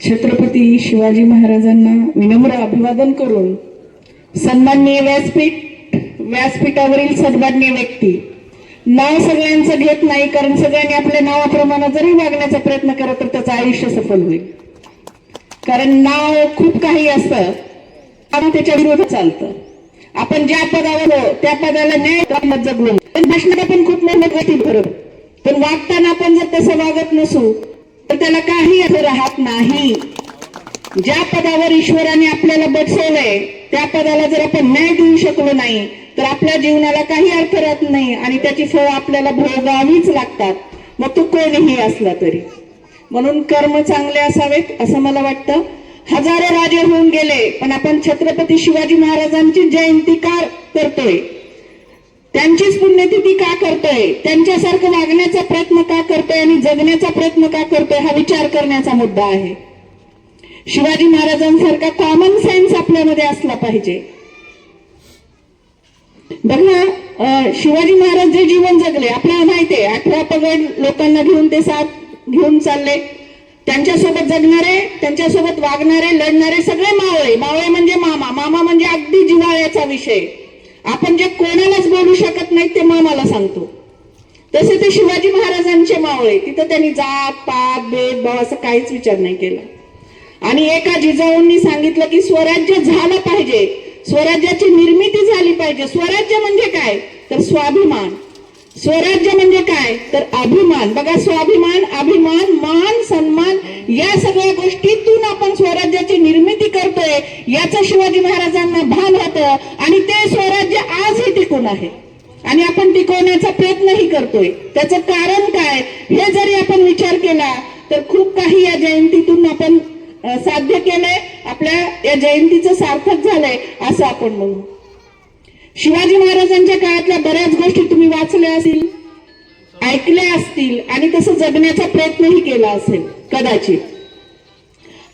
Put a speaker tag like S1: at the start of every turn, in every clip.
S1: छत्रपती शिवाजी महाराजांना विनम्र अभिवादन करून सन्माननीय व्यासपीठावरील सन्माननीय व्यक्ती, नाव सगळ्यांचं घेत नाही, कारण सगळ्यांनी आपल्या नावाप्रमाणे जरी वागण्याचा प्रयत्न केला तर त्याचं आयुष्य सफल होईल. कारण नाव खूप काही असतं आणि त्याच्या विरोधात चालतं. आपण ज्या पदावर आहो त्या पदाला न्याय जगलो, भाषणाला पण खूप मेहनत होती बरोबर, पण वागताना आपण जर तसं वागत नसू तर त्याला काही अर्थ राहत नाही. ज्या पदावर ईश्वराने आपल्याला बसवलंय त्या पदाला जर आपण न्याय देऊ शकलो नाही तर आपल्या जीवनाला काही अर्थ राहत नाही आणि त्याची फळ आपल्याला भोगावीच लागतात, मग तो कोणीही असला तरी. म्हणून कर्म चांगले असावेत असं मला वाटतं. हजारो राजे होऊन गेले, पण आपण छत्रपती शिवाजी महाराजांची जयंती का करतोय, त्यांचीच पुण्यतिथी का करतोय, त्यांच्यासारखं वागण्याचा प्रयत्न का करतोय आणि जगण्याचा प्रयत्न का करतोय, हा विचार करण्याचा मुद्दा आहे. शिवाजी महाराजांसारखा कॉमन सेन्स आपल्यामध्ये असला पाहिजे. बघा, शिवाजी महाराज जे जीवन जगले आपल्याला माहितीये. 18 पगड लोकांना घेऊन ते 7 घेऊन चालले. त्यांच्यासोबत जगणारे, त्यांच्यासोबत वागणारे, लढणारे सगळे मावळे. मावळे म्हणजे मामा, मामा म्हणजे अगदी जिव्हाळ्याचा विषय. आपण जे कोणालाच बोलू शकत नाही ते मामाला सांगतो, तसे ते शिवाजी महाराजांचे मावळे. तिथं त्यांनी जात पात भेदभाव असं काहीच विचार नाही केला. आणि एका जिजाऊंनी सांगितलं की स्वराज्य झालं पाहिजे, स्वराज्याची निर्मिती झाली पाहिजे. स्वराज्य म्हणजे काय तर स्वाभिमान, स्वराज्य म्हणजे काय तर अभिमान. बघा, स्वाभिमान, अभिमान, मान, सन्मान या सगळ्या गोष्टीतून आपण स्वराज्याची निर्मिती करतोय याचं शिवाजी महाराजांना भान होतं आणि ते स्वराज्य आजही टिकून आहे आणि आपण टिकवण्याचा प्रयत्नही करतोय. त्याचं कारण काय हे जरी आपण विचार केला तर खूप काही या जयंतीतून आपण साध्य केलंय, आपल्या या जयंतीचं सार्थक झालंय असं आपण म्हणू. शिवाजी महाराजांच्या काळातल्या बऱ्याच गोष्टी तुम्ही वाचल्या असतील, ऐकल्या असतील आणि तसं जगण्याचा प्रयत्नही केला असेल कदाचित.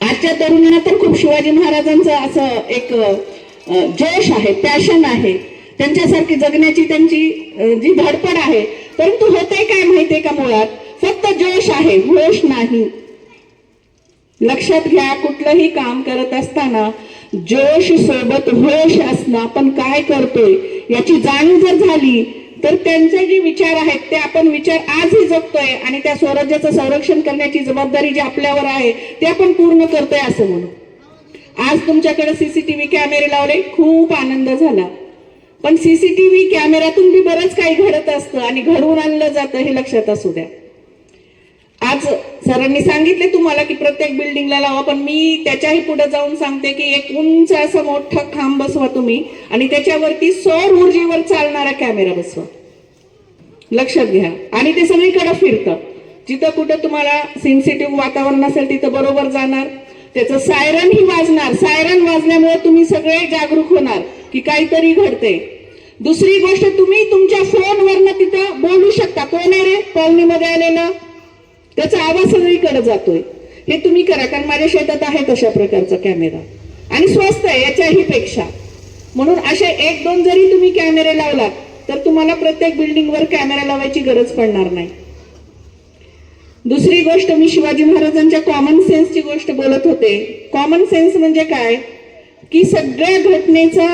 S1: आजच्या तरुणांना तर खूप शिवाजी महाराजांचं असं एक जोश आहे, पॅशन आहे, त्यांच्यासारखी जगण्याची त्यांची जी धडपड आहे. परंतु होते काय माहितीये का, मुळात फक्त जोश आहे, होश नाही. लक्षात घ्या, कुठलंही काम करत असताना जोश सोबत होश असणं, आपण काय करतोय याची जाणीव जर झाली तर त्यांचे जे विचार आहेत ते आपण विचार आजही जगतोय आणि त्या स्वराज्याचं संरक्षण करण्याची जबाबदारी जी आपल्यावर आहे ते आपण पूर्ण करतोय असं म्हणू. आज तुमच्याकडे सीसीटीव्ही कॅमेरे लावले, खूप आनंद झाला, पण सीसीटीव्ही कॅमेऱ्यातून बी बरंच काही घडत असतं आणि घडवून आणलं जातं हे लक्षात असू द्या. आज सरांनी सांगितले तुम्हाला की प्रत्येक बिल्डिंगला लावा, पण मी त्याच्याही पुढे जाऊन सांगते की एक उंच असा मोठा खांब बसवा तुम्ही आणि त्याच्यावरती सौर ऊर्जेवर चालणारा कॅमेरा बसवा. लक्षात घ्या, आणि ते सगळीकडे फिरतं. जिथं कुठं तुम्हाला सेन्सिटिव्ह वातावरण असेल तिथं बरोबर जाणार, त्याचं सायरन ही वाजणार. सायरन वाजल्यामुळे तुम्ही सगळे जागरूक होणार की काहीतरी घडते. दुसरी गोष्ट, तुम्ही तुमच्या फोनवरनं तिथं बोलू शकता, कोण आहे रे कॉलनीमध्ये आलेलं, त्याचा आवाज सगळीकडे जातोय. हे तुम्ही करा, कारण माझ्या शेतात आहे तशा प्रकारचा कॅमेरा आणि स्वस्त आहे याच्याही पेक्षा. म्हणून असे 1-2 जरी तुम्ही कॅमेरे लावलात तर तुम्हाला प्रत्येक बिल्डिंगवर कॅमेरा लावायची गरज पडणार नाही. दुसरी गोष्ट, मी शिवाजी महाराजांच्या कॉमन सेन्सची गोष्ट बोलत होते. कॉमन सेन्स म्हणजे काय की सगळ्या घटनेचा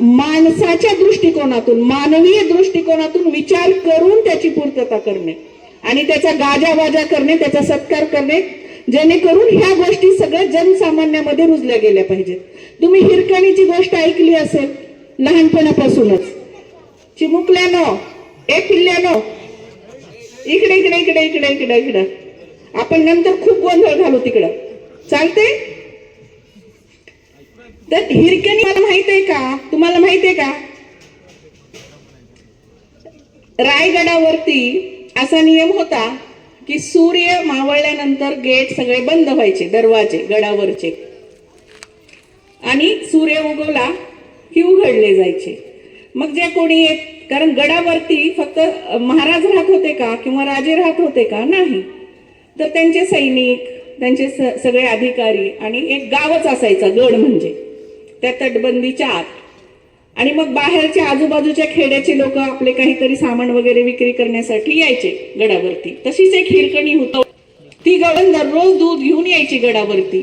S1: माणसाच्या दृष्टिकोनातून, मानवीय दृष्टिकोनातून विचार करून त्याची पूर्तता करणे आणि त्याचा गाजावाजा करणे, त्याचा सत्कार करणे, जेणेकरून ह्या गोष्टी सगळ्या जनसामान्यामध्ये रुजल्या गेल्या पाहिजेत. तुम्ही हिरकणीची गोष्ट ऐकली असेल लहानपणापासूनच. चिमुकल्यानो, ए पिल्ल्यानो, इकडे इकडे इकडे इकडे इकडे इकडे, आपण नंतर खूप गोंधळ घालू तिकडं, चालते. तर हिरकणी मला माहित आहे का, तुम्हाला माहित आहे का, रायगडावरती असा नियम होता की सूर्य मावळल्यानंतर गेट सगळे बंद व्हायचे, दरवाजे गडावरचे, आणि सूर्य उगवला की उघडले जायचे. मग जे कोणी येत, कारण गडावरती फक्त महाराज राहत होते का किंवा राजे राहत होते का, नाही, तर त्यांचे सैनिक, त्यांचे सगळे अधिकारी आणि एक गावच असायचा गड म्हणजे, त्या तटबंदीच्या आत. आणि मग बाहेरच्या आजूबाजूच्या खेड्याचे लोक आपले काहीतरी सामान वगैरे विक्री करण्यासाठी यायचे गडावरती. तशीच एक हिरकणी होतं. ती गवळण दररोज दूध घेऊन यायची गडावरती.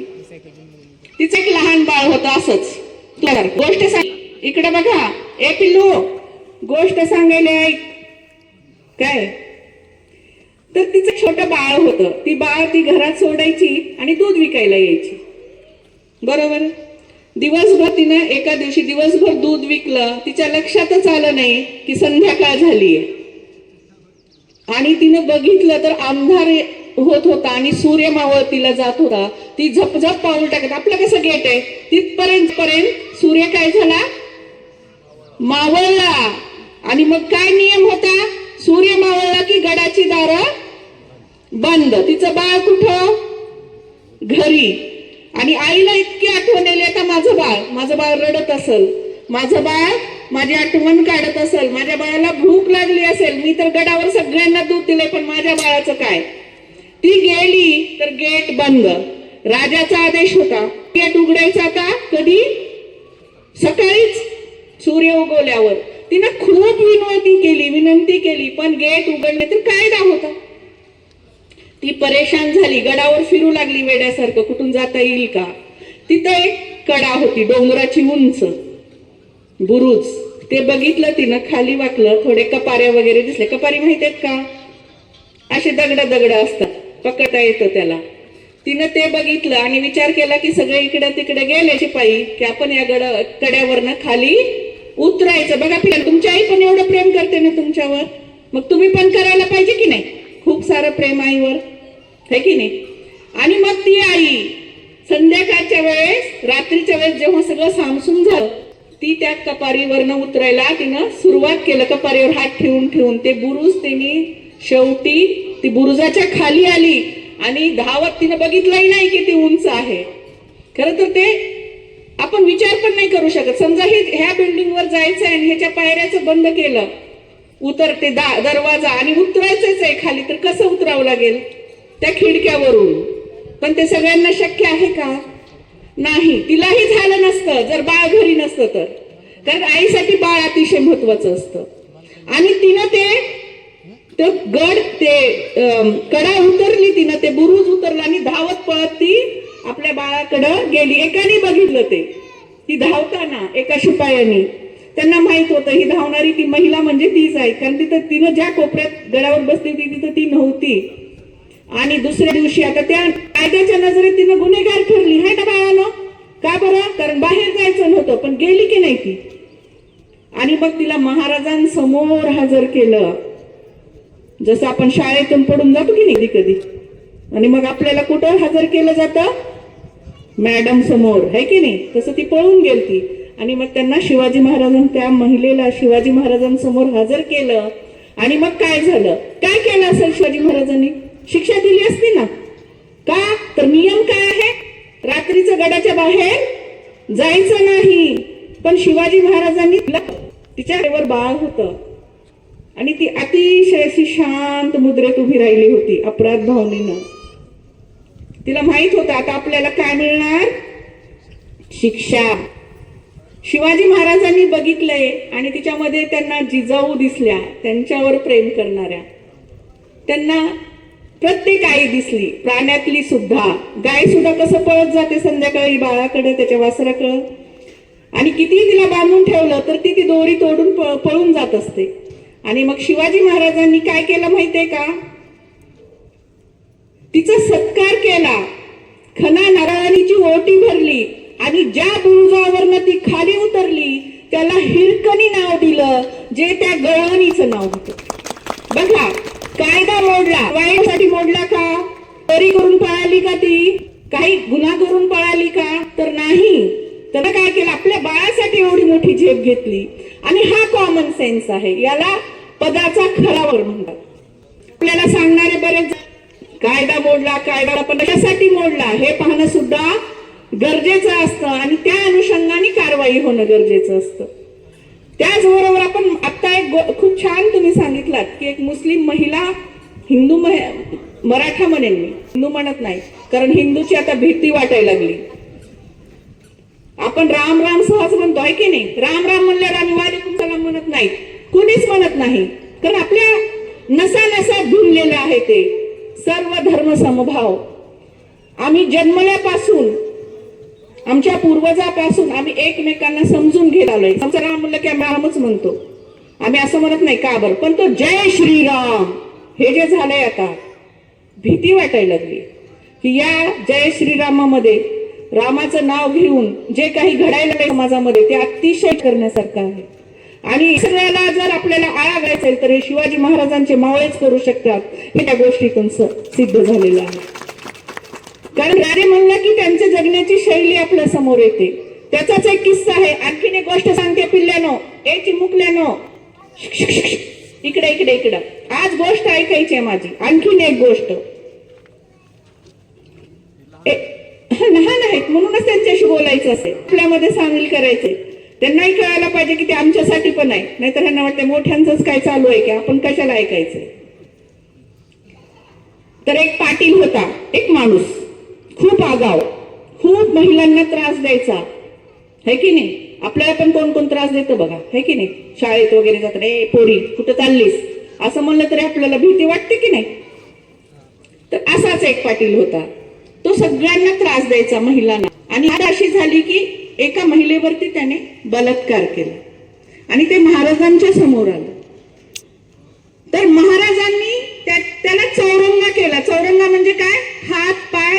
S1: तिचं एक लहान बाळ होतं असंच. गोष्ट सांग इकडे बघा, ए पिल्लू गोष्ट सांगायला ऐक. काय तर तिचं छोटं बाळ होतं. ती बाळ ती घरात सोडायची आणि दूध विकायला यायची. बरोबर. दिवसभर तिनं एका दिवशी दिवसभर दूध विकलं. तिच्या लक्षातच आलं नाही की संध्याकाळ झालीये. आणि तिनं बघितलं तर अंधार होत होता आणि सूर्य मावळतीला जात होता. ती झपझप पाऊल टाकत, आपलं कसं गेट आहे तिथपर्यंत सूर्य काय झाला, मावळला. आणि मग काय नियम होता, सूर्य मावळला की गडाची दारं बंद. तिचं बाळ कुठं, घरी. आणि आईला इतकी आठवण आली, आता माझं बाळ रडत असेल, माझं बाळ माझी आठवण काढत असेल, माझ्या बाळाला भूक लागली असेल, मी तर गडावर सगळ्यांना दूध दिले पण माझ्या बाळाचं काय. ती गेली तर गेट बंद. राजाचा आदेश होता गेट उघडायचा का कधी, सकाळीच सूर्य उगवल्यावर. तिनं खूप विनंती केली पण गेट उघडले तर कायदा होता. ती परेशान झाली, गडावर फिरू लागली वेड्यासारखं, कुठून जाता येईल का. तिथं एक कडा होती डोंगराची उंच, बुरुज. ते बघितलं तिनं, खाली वाकलं, थोडे कपाऱ्या वगैरे दिसले. कपारी माहित आहेत का, असे दगड असतात, पकडता येतं त्याला. तिनं ते बघितलं आणि विचार केला की सगळे इकडे तिकडे गेले शिपाई की आपण या कड्यावरनं खाली उतरायचं. बघा पिल्ला, तुमची आई पण एवढं प्रेम करते ना तुमच्यावर, मग तुम्ही पण करायला पाहिजे की नाही. खूप सारं प्रेम आईवर है की नाही. आणि मग ती आई संध्याकाळच्या वेळेस, रात्रीच्या वेळेस जेव्हा सगळं सामसूम झालं, ती त्या कपारीवरनं उतरायला तिनं सुरुवात केलं. कपारीवर हात ठेवून ते बुरुज तिने शेवटी ती बुरुजाच्या खाली आली आणि धावत तिनं बघितलंही नाही की ती उंच आहे. खरं तर ते आपण विचार पण नाही करू शकत. समजा ह्या बिल्डिंगवर जायचं आहे आणि ह्याच्या पायऱ्याचं बंद केलं, उतरते दरवाजा आणि उतरायचंच आहे खाली, तर कसं उतरावं लागेल त्या खिडक्यावरून. पण ते सगळ्यांना शक्य आहे का, नाही. तिलाही झालं नसतं जर बाळ घरी नसतं तर, कारण आईसाठी बाळ अतिशय महत्वाचं असतं. आणि तिनं ते कडा उतरली, तिनं ते बुरुज उतरला आणि धावत पळत ती आपल्या बाळाकडं गेली. एकाने बघितलं ते, ती धावताना एका शिपायानी. त्यांना माहित होतं ही धावणारी ती महिला म्हणजे तीच आहे, कारण तिनं ज्या कोपऱ्यात गडावर बसली होती तिथं ती नव्हती. आणि दुसऱ्या दिवशी आता त्या कायद्याच्या नजरेत तिनं गुन्हेगार ठरली आहे ना बाळानं. का बरं, कारण बाहेर जायचं नव्हतं, पण गेली की नाही ती. आणि मग तिला महाराजांसमोर हजर केलं, जसं आपण शाळेतून पडून जातो की नाही कधी. आणि मग आपल्याला कुठं हजर केलं जातं, मॅडम समोर, है की नाही. तसं ती पळून गेलती. आणि मग त्यांना त्या महिलेला शिवाजी महाराजांसमोर हजर केलं. आणि मग काय झालं, काय केलं असेल शिवाजी महाराजांनी, शिक्षा दिली असती ना. का तर नियम काय आहे, रात्रीचं गडाच्या बाहेर जायचं नाही. पण शिवाजी महाराजांनी तिच्यावर बाळ होतं आणि ती अतिशय अशी शांत मुद्रेत उभी राहिली होती अपराध भावनेनं. तिला माहित होतं आता आपल्याला काय मिळणार, शिक्षा. शिवाजी महाराजांनी बघितलंय आणि तिच्यामध्ये त्यांना जिजाऊ दिसल्या, त्यांच्यावर प्रेम करणाऱ्या. त्यांना प्रत्येक आई दिसली, प्राण्यातली सुद्धा. गाय सुद्धा कसं पळत जाते संध्याकाळी बाळाकडे, त्याच्या वासराकडे. आणि कितीही तिला बांधून ठेवलं तर ती दोरी तोडून पळून जात असते. आणि मग शिवाजी महाराजांनी काय केलं माहितीये का, तिचा सत्कार केला, खना नारळाची ओटी भरली आणि ज्या बुरुजावरनं ती खाली उतरली त्याला हिरकणी नाव दिलं, जे त्या गवळणीचं नाव होतं. बघा, कायदा मोडला, वाईटसाठी मोडला का, चोरी करून पळाली का, ती काही गुन्हा करून पळाली का, तर नाही. त्याला काय केलं, आपल्या बाळासाठी एवढी मोठी झेप घेतली. आणि हा कॉमन सेन्स आहे, याला पदाचा खरावर म्हणतात. आपल्याला सांगणारे बरेच कायदा मोडला, कायदा पण कशासाठी मोडला हे पाहणं सुद्धा गरजेचं असतं आणि त्या अनुषंगाने कारवाई होणं गरजेचं असतं. त्याचबरोबर आपण आता एक खूप छान तुम्ही सांगितलात की एक मुस्लिम महिला हिंदू मराठा म्हणेन मी, हिंदू म्हणत नाही, कारण हिंदूची आता भीती वाटायला लागली. आपण राम राम सहज म्हणतो आहे की नाही, राम राम म्हणल्यावर आम्ही वालेकुम सलाम म्हणत नाही, कुणीच म्हणत नाही, कारण आपल्या नसा नसा धुनलेलं आहे ते. सर्व धर्म समभाव. आम्ही जन्मल्यापासून आमच्या पूर्वजापासून आम्ही एकमेकांना समजून घेत आलोय. आमचं राम म्हणलं की आम्ही रामच म्हणतो, आम्ही असं म्हणत नाही का बरं. पण तो जय श्रीराम हे जे झालंय आता भीती वाटायला लागली की या जय श्रीरामामध्ये रामाचं नाव घेऊन जे काही घडायला लागले समाजामध्ये ते अतिशय करण्यासारखं आहे. आणि सगळ्याला जर आपल्याला आळा घालायचा असेल तर हे शिवाजी महाराजांचे मावळेच करू शकतात हे त्या गोष्टीतून सिद्ध झालेलं आहे. कारण राजे म्हणलं की त्यांच्या जगण्याची शैली आपल्या समोर येते. त्याचाच एक किस्सा आहे. आणखीन एक गोष्ट सांगते पिल्ल्यानो, ए चिमुकल्यानो, इकडे इकडे इकडं. आज गोष्ट ऐकायची आहे माझी. आणखीन एक गोष्ट, लहान आहेत म्हणूनच त्यांच्याशी बोलायचं असेल, आपल्यामध्ये सामील करायचे. त्यांनाही कळायला पाहिजे की ते आमच्यासाठी पण आहे. नाहीतर त्यांना वाटतं मोठ्यांचंच काय चालू आहे की आपण कशाला ऐकायचंय. तर एक पाटील होता, एक माणूस खूप आगाव, खूप महिलांना त्रास द्यायचा, है की नाही. आपल्याला पण कोण कोण त्रास देतं बघा, है की नाही. शाळेत वगैरे जातात, ए पोरी कुठं चाललीस असं म्हणलं तरी आपल्याला भीती वाटते की नाही. तर असाच एक पाटील होता. तो सगळ्यांना त्रास द्यायचा महिलांना. आणि आज अशी झाली की एका महिलेवरती त्याने बलात्कार केला आणि ते महाराजांच्या समोर आलं. तर महाराजांनी त्याला चौरंगा केला. चौरंगा म्हणजे काय, हात पाय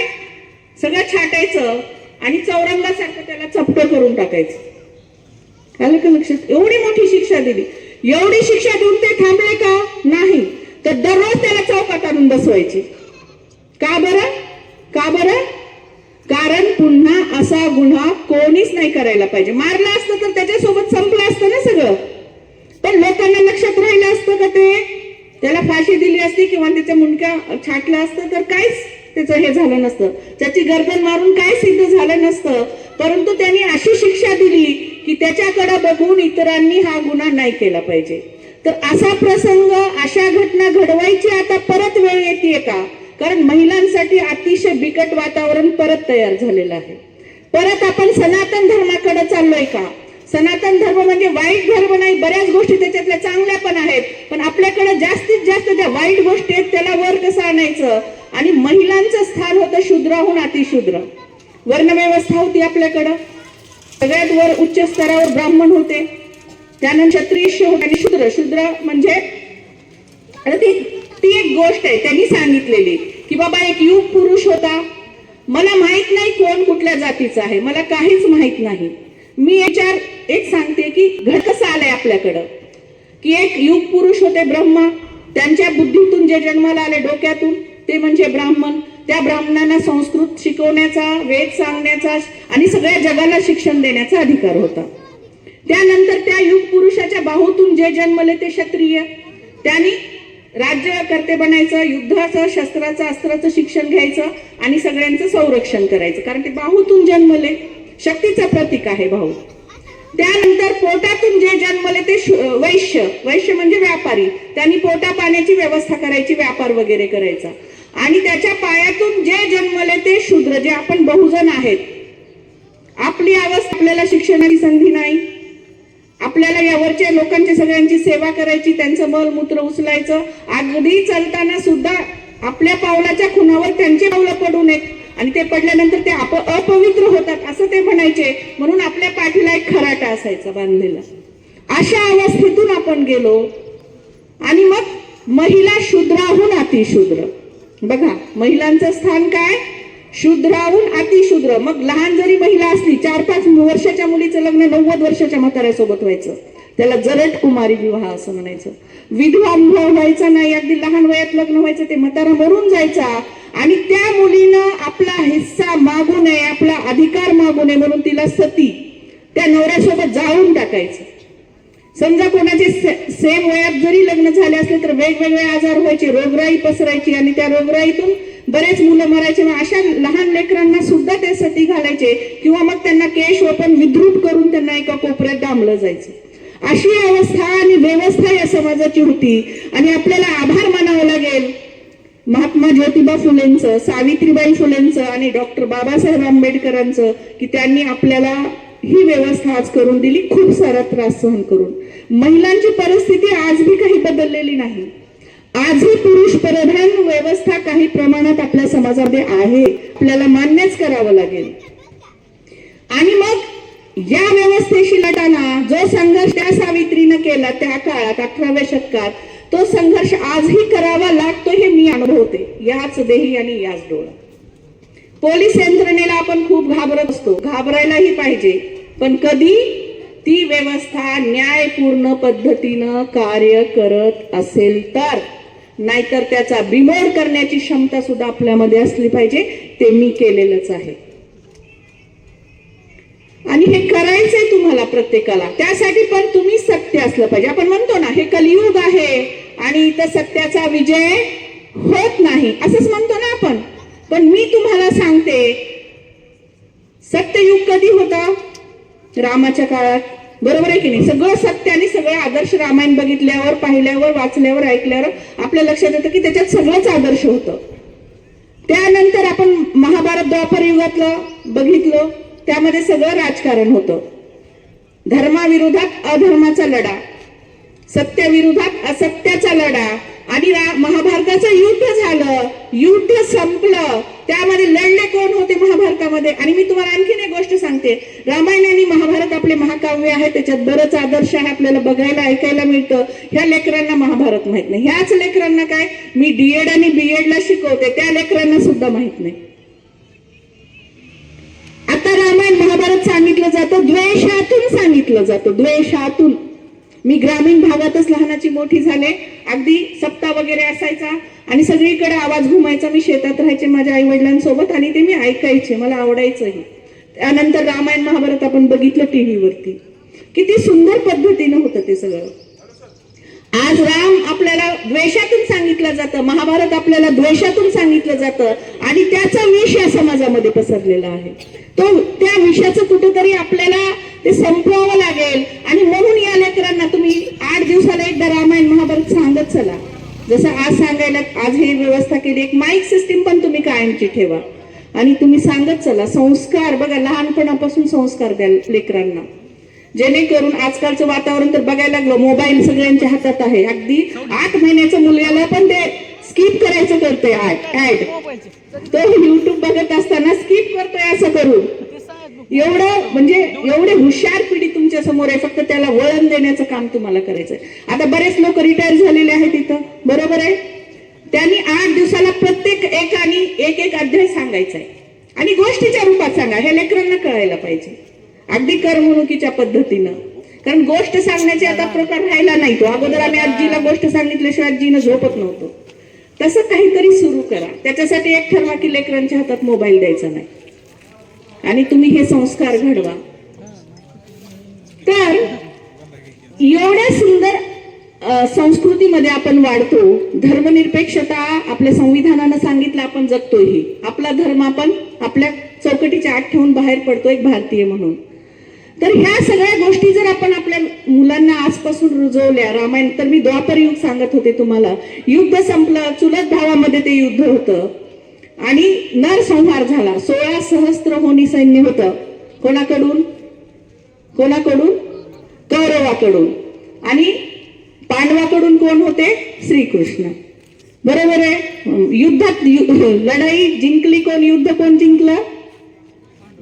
S1: सगळं छाटायचं आणि चौरंगासारखं त्याला चपटं करून टाकायचं. आलं का लक्षात. एवढी मोठी शिक्षा दिली. एवढी शिक्षा देऊन ते थांबले का, नाही. तर दररोज त्याला चौकात आणून बसवायचे. का बरं, का बरं, कारण पुन्हा असा गुन्हा कोणीच नाही करायला पाहिजे. मारलं असतं तर त्याच्यासोबत संपलं असतं ना सगळं. पण लोकांना लक्षात राहिलं असतं का ते, त्याला फाशी दिली असती किंवा त्याच्या मुंडक्या छाटलं असतं तर काहीच त्याचं हे झालं नसतं, त्याची गर्दन मारून काय सिद्ध झालं नसतं. परंतु त्यांनी अशी शिक्षा दिली की त्याच्याकडे बघून इतरांनी हा गुन्हा नाही केला पाहिजे. तर असा प्रसंग, अशा घटना घडवायची आता परत वेळ येते का. कारण महिलांसाठी अतिशय बिकट वातावरण परत तयार झालेलं आहे. परत आपण सनातन धर्माकडे चाललोय का. सनातन धर्म म्हणजे वाईट धर्म नाही, बऱ्याच गोष्टी त्याच्यातल्या चांगल्या पण आहेत. पण आपल्याकडे जास्तीत जास्त ज्या वाईट गोष्टी आहेत त्याला वर कसं आणायचं. आणि महिलांचं स्थान होतं शूद्राहून अतिशूद्र. वर्णव्यवस्था होती आपल्याकडं. सगळ्यात वर उच्च स्तरावर ब्राह्मण होते, त्यानंतर क्षत्रिय होते आणि शूद्र. शूद्र म्हणजे ती एक गोष्ट आहे त्यांनी सांगितलेली की बाबा एक युग पुरुष होता. मला माहित नाही कोण कुठल्या जातीचा आहे, मला काहीच माहित नाही. मी एक सांगते की घड कसं आलंय आपल्याकडं की एक युग पुरुष होते ब्रह्मा. त्यांच्या बुद्धीतून जे जन्माला आले डोक्यातून ते म्हणजे ब्राह्मण. त्या ब्राह्मणांना संस्कृत शिकवण्याचा, वेद सांगण्याचा आणि सगळ्या जगाला शिक्षण देण्याचा अधिकार होता. त्यानंतर त्या युग पुरुषाच्या बाहूतून जे जन्मले ते क्षत्रिय. त्यांनी राज्यकर्ते बनायचं, युद्धाचं, शस्त्राचं, अस्त्राचं शिक्षण घ्यायचं आणि सगळ्यांचं संरक्षण करायचं. कारण ते बाहूतून जन्मले, शक्तीचं प्रतीक आहे भाऊ. त्यानंतर पोटातून जे जन्मले ते वैश्य. वैश्य म्हणजे व्यापारी. त्यांनी पोटा पाण्याची व्यवस्था करायची, व्यापार वगैरे करायचा. आणि त्याच्या पायातून जे जन्मले ते शूद्र, जे आपण बहुजन आहेत. आपली अवस्था, आपल्याला शिक्षणाची संधी नाही, आपल्याला यावरच्या लोकांची सगळ्यांची सेवा करायची, त्यांचं मलमूत्र उचलायचं. अगदी चालताना सुद्धा आपल्या पावलाच्या खुणावर त्यांचे पावलं पडू नयेत आणि ते पडल्यानंतर ते अपवित्र होतात असं ते म्हणायचे. म्हणून आपल्या पाठीला एक खराटा असायचा बांधलेला. अशा अवस्थेतून आपण गेलो आणि मग महिला शूद्राहून अतिशूद्र. बघा महिलांचं स्थान काय, शूद्राहून अतिशूद्र. मग लहान जरी महिला असली, 4-5 वर्षाच्या मुलीचं लग्न 90 वर्षाच्या म्हाताऱ्यासोबत व्हायचं, त्याला जरट कुमारी विवाह असं म्हणायचं. विधवा व्हायचा नाही, अगदी लहान वयात लग्न व्हायचं, ते म्हातारा मरून जायचा. आणि त्या मुलीनं आपला हिस्सा मागू नये, आपला अधिकार मागू नये म्हणून तिला सती त्या नवऱ्यासोबत जाळून टाकायचं. समजा कोणाचे सेम वयात जरी लग्न झाले असले तर वेगवेगळे आजार व्हायचे, रोगराई पसरायची आणि त्या रोगराईतून बरेच मुलं मरायचे. अशा लहान लेकरांना सुद्धा ते सती घालायचे किंवा मग त्यांना केश वपन विद्रूप करून त्यांना एका कोपऱ्यात डांबलं जायचं. अशी अवस्था आणि व्यवस्था या समाजाची होती. आणि आपल्याला आभार मानावं लागेल महात्मा ज्योतिबा फुलेंचं, सावित्रीबाई फुलेंचं आणि डॉक्टर बाबासाहेब आंबेडकरांचं की त्यांनी आपल्याला ही व्यवस्था आज करून दिली, खूप सारा त्रास सहन करून. महिलांची परिस्थिती आज भी काही बदललेली नाही. आजही पुरुष प्रधान व्यवस्था काही प्रमाणात आपल्या समाजामध्ये आहे, आपल्याला मान्यच करावं लागेल. आणि मग या व्यवस्थेशी लढताना जो संघर्ष त्या सावित्रीनं केला त्या काळात 18व्या शतकात, तो संघर्ष आजही करावा लागतो हे मी अनुभवते, याच देही आणि याच डोळा. पोलीस यंत्रणेला आपण खूप घाबरत असतो, घाबरायलाही पाहिजे, पण कधी ती व्यवस्था न्यायपूर्ण पद्धतीनं कार्य करत असेल तर, नाहीतर त्याचा बिमोड करण्याची क्षमता सुद्धा आपल्यामध्ये असली पाहिजे. ते मी केलेलंच आहे आणि हे करायचंय तुम्हाला प्रत्येकाला. त्यासाठी पण तुम्ही सत्य असलं पाहिजे. आपण म्हणतो ना हे कलियुग आहे आणि इथं सत्याचा विजय होत नाही असंच म्हणतो ना आपण, पण मी तुम्हाला सांगते सत्ययुग कधी होतं? रामाच्या काळात, बरोबर आहे की नाही? सगळं सत्य आणि सगळं आदर्श रामायण बघितल्यावर, पाहिल्यावर, वाचल्यावर, ऐकल्यावर आपल्या लक्षात येतं की त्याच्यात सगळंच आदर्श होतं. त्यानंतर आपण महाभारत द्वापर युगातलं बघितलं, त्यामध्ये सगळं राजकारण होतं. धर्माविरोधात अधर्माचा लढा, सत्याविरोधात असत्याचा लढा आणि महाभारताचं युद्ध झालं, युद्ध संपलं. त्यामध्ये लढले कोण होते महाभारतामध्ये? आणि मी तुम्हाला आणखीन एक गोष्ट सांगते, रामायण आणि महाभारत आपले महाकाव्य आहे, त्याच्यात बरंच आदर्श आहे, आपल्याला बघायला ऐकायला मिळतं. ह्या लेकरांना महाभारत माहित नाही. ह्याच लेकरांना काय, मी डीएड आणि बीएड ला शिकवते, त्या लेकरांना सुद्धा माहित नाही. आता रामायण महाभारत सांगितलं जातं द्वेषातून, सांगितलं जातं द्वेषातून. मी ग्रामीण भागातच लहानाची मोठी झाले, अगदी सप्ताह वगैरे असायचा आणि सगळीकडे आवाज घुमायचा. मी शेतात राहायचे माझ्या आई वडिलांसोबत आणि ते मी ऐकायचे, मला आवडायचंही. त्यानंतर रामायण महाभारत आपण बघितलं टीव्हीवरती, किती सुंदर पद्धतीनं होतं ते सगळं. आज राम आपल्याला द्वेषातून सांगितलं जातं, महाभारत आपल्याला द्वेषातून सांगितलं जातं आणि त्याचा विष या समाजामध्ये पसरलेला आहे. त्या विषयाचं कुठेतरी आपल्याला ते संपवावं लागेल. आणि म्हणून या लेकरांना तुम्ही 8 दिवसाला एकदा रामायण महाभारत सांगत चला. जसं आज सांगायला आज ही व्यवस्था केली, एक माईक सिस्टीम पण तुम्ही कायमची ठेवा आणि तुम्ही सांगत चला. संस्कार बघा, लहानपणापासून संस्कार द्या लेकरांना, जेणेकरून आजकालचं वातावरण तर बघायला लागलं, मोबाईल सगळ्यांच्या हातात आहे. अगदी 8 महिन्याच्या मुलग्याला पण ते स्किप करायचं करतोय ऍड, तो युट्यूब बघत असताना स्किप करतोय असं करून. एवढं म्हणजे एवढे हुशार पिढी तुमच्या समोर आहे, फक्त त्याला वळण देण्याचं काम तुम्हाला करायचंय. आता बरेच लोक रिटायर झालेले आहेत इथं, बरोबर आहे. त्यांनी 8 दिवसाला प्रत्येक एकाने एक अध्याय सांगायचा आहे आणि गोष्टीच्या रूपात सांगा, हे लेकरांना कळायला पाहिजे, अगदी करमणुकीच्या पद्धतीनं. कारण गोष्ट सांगण्याचे आता प्रकार राहिला नाही. तो अगोदर आम्ही आजीला गोष्ट सांगितल्याशिवाय आजीनं झोपत नव्हतो, तसं काहीतरी सुरू करा. त्याच्यासाठी एक ठरवा की लेकरांच्या हातात मोबाईल द्यायचा नाही आणि तुम्ही हे संस्कार घडवा. तर एवढ्या सुंदर संस्कृतीमध्ये आपण वाढतो. धर्मनिरपेक्षता आपल्या संविधानानं सांगितलं, आपण जगतोही. आपला धर्म आपण आपल्या चौकटीच्या आत ठेवून बाहेर पडतो एक भारतीय म्हणून. तर ह्या सगळ्या गोष्टी जर आपण आपल्या मुलांना आजपासून रुजवल्या, रामायण तर मी द्वापर युग सांगत होते तुम्हाला, युद्ध संपलं, चुलत भावामध्ये ते युद्ध होतं आणि नरसंहार झाला. 16 सहस्त्र होनी सैन्य होतं. कोणाकडून? कौरवाकडून. आणि पांडवाकडून कोण होते? श्रीकृष्ण, बरोबर आहे. युद्धात लढाई जिंकली कोण? युद्ध कोण जिंकलं?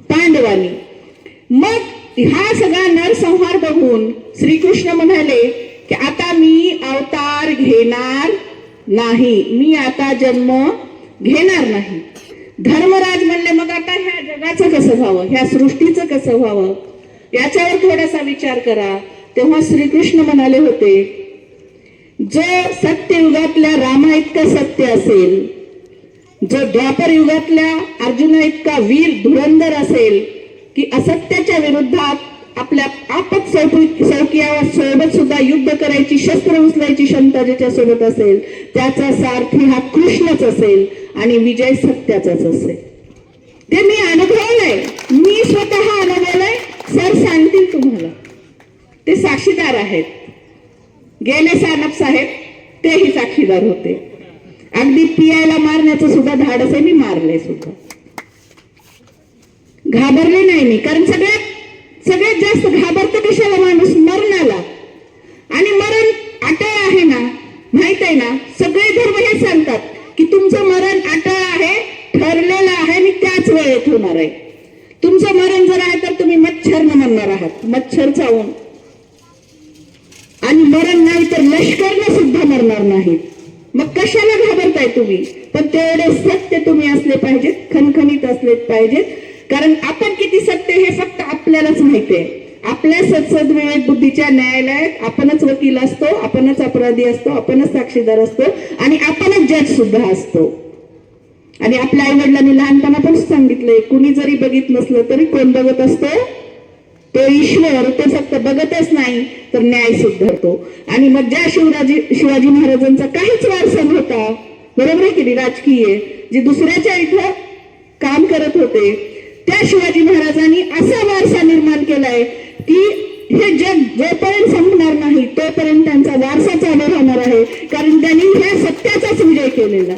S1: पांडवांनी. मग हा सगळा नरसंहार बघून श्रीकृष्ण म्हणाले की आता मी अवतार घेणार नाही, मी आता जन्म घेणार नाही. धर्मराज म्हणले मग आता ह्या जगाचं कसं व्हावं, ह्या सृष्टीचं कसं व्हावं, याच्यावर थोडासा विचार करा. तेव्हा श्रीकृष्ण म्हणाले होते, जो सत्ययुगातल्या रामा इतकं सत्य असेल, जो द्वापर युगातल्या अर्जुना इतका वीर धुरंधर असेल की असत्याच्या विरोधात आपल्या आपत सौकियावर सोबत सुद्धा युद्ध करायची, शस्त्र उचलायची क्षमता ज्याच्या सोबत असेल, त्याचा सारथी हा कृष्णच असेल आणि विजय सत्याचाच असेल. ते मी अनुभवलंय, मी स्वतः अनुभवलंय. सर सांगतील तुम्हाला, ते साक्षीदार आहेत. गेले सानप साहेब तेही साक्षीदार होते. अगदी पियायला मारण्याचं सुद्धा धाडस आहे, मी मारले सुद्धा, घाबरले नाही मी. कारण सगळ्यात जास्त घाबरतं कशाला माणूस? मरणाला. आणि मरण अटळ आहे ना, माहित आहे ना. सगळे तुमचं मरण जर आहे तर तुम्ही मच्छरनं मरणार आहात, मच्छर चावून. आणि मरण नाही तर लष्करनं सुद्धा मरणार नाहीत. मग कशाला घाबरताय तुम्ही? पण तेवढे सत्य तुम्ही असले पाहिजेत, खणखणीत असले पाहिजेत. कारण आपण किती सत्य हे फक्त आपल्यालाच माहितीये. आपल्या सद्विवेक बुद्धीच्या न्यायालयात आपणच वकील असतो, आपणच अपराधी असतो, आपणच साक्षीदार असतो आणि आपणच जज सुद्धा असतो. आणि आपल्या आई वडिलांनी लहानपणापासून सांगितलंय, कुणी जरी बघित नसलं तरी कोण बघत असतो? तो ईश्वर. तो फक्त बघतच नाही तर न्याय सुधारतो. आणि मग ज्या शिवाजी महाराजांचा काहीच वारसा नव्हता, बरोबर आहे की नाही, राजकीय, जे दुसऱ्याच्या इथं काम करत होते, त्या शिवाजी महाराजांनी असा वारसा निर्माण केलाय की हे जग जोपर्यंत संपणार नाही तोपर्यंत त्यांचा वारसा चालू राहणार आहे. कारण त्यांनी ह्या सत्याचाच विजय केलेला.